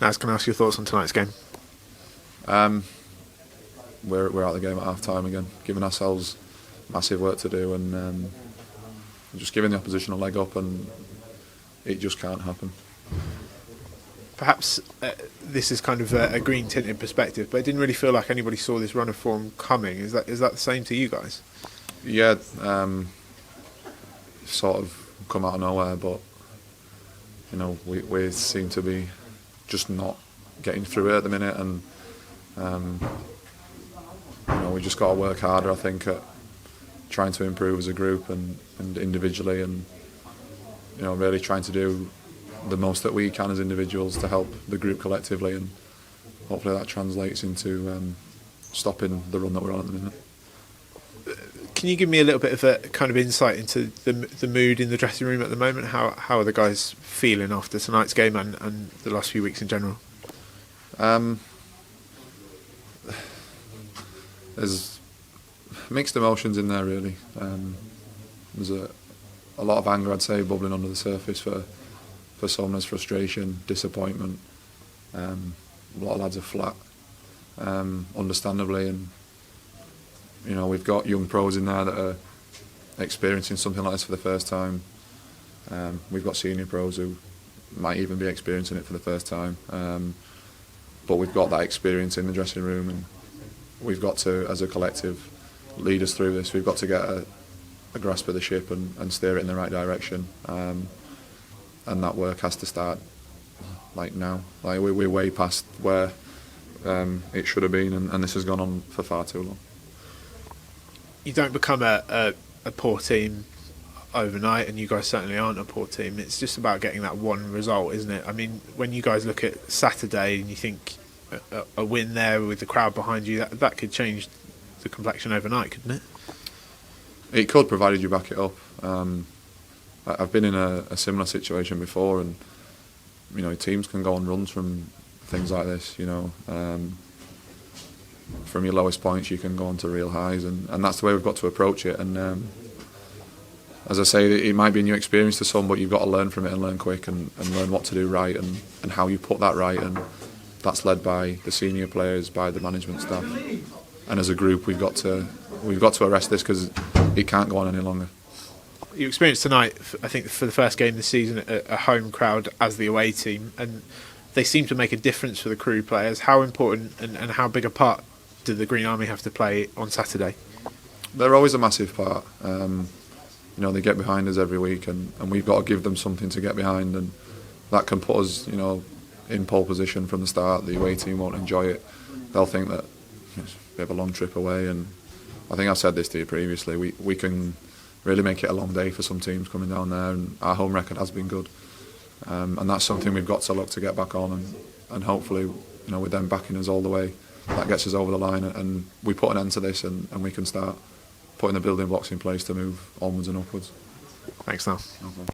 Naz, can I ask your thoughts on tonight's game? We're out of the game at half time again, giving ourselves massive work to do, and just giving the opposition a leg up, and it just can't happen. Perhaps this is kind of a green tinted perspective, but it didn't really feel like anybody saw this run of form coming. Is that the same to you guys? Yeah, sort of come out of nowhere, but we seem to be just not getting through it at the minute, and we just got to work harder, I think, at trying to improve as a group and individually, and really trying to do the most that we can as individuals to help the group collectively, and hopefully that translates into stopping the run that we're on at the minute. Can you give me a little bit of a kind of insight into the mood in the dressing room at the moment? How are the guys feeling after tonight's game and the last few weeks in general? There's mixed emotions in there, really. There's a lot of anger, I'd say, bubbling under the surface for someone's frustration, disappointment. A lot of lads are flat, understandably, and we've got young pros in there that are experiencing something like this for the first time. We've got senior pros who might even be experiencing it for the first time, but we've got that experience in the dressing room, and we've got to, as a collective, lead us through this. We've got to get a grasp of the ship and steer it in the right direction, and that work has to start now. We're way past where it should have been, and this has gone on for far too long. You don't become a poor team overnight, and you guys certainly aren't a poor team. It's just about getting that one result, isn't it? I mean, when you guys look at Saturday and you think a win there with the crowd behind you, that could change the complexion overnight, couldn't it? It could, provided you back it up. I've been in a similar situation before, and teams can go on runs from things like this. From your lowest points, you can go on to real highs, and that's the way we've got to approach it. And as I say, it might be a new experience to some, but you've got to learn from it and learn quick, and learn what to do right, and how you put that right. And that's led by the senior players, by the management staff, and as a group, we've got to arrest this, because it can't go on any longer. You experienced tonight, I think, for the first game this season, a home crowd as the away team, and they seem to make a difference for the Crewe players. How important and how big a part do the Green Army have to play on Saturday? They're always a massive part. They get behind us every week, and we've got to give them something to get behind, and that can put us, in pole position from the start. The away team won't enjoy it. They'll think that it's a bit of a long trip away, and I think I've said this to you previously, we can really make it a long day for some teams coming down there, and our home record has been good, and that's something we've got to look to get back on, and hopefully, with them backing us all the way, that gets us over the line, and we put an end to this, and we can start putting the building blocks in place to move onwards and upwards. Thanks, Niall. No problem.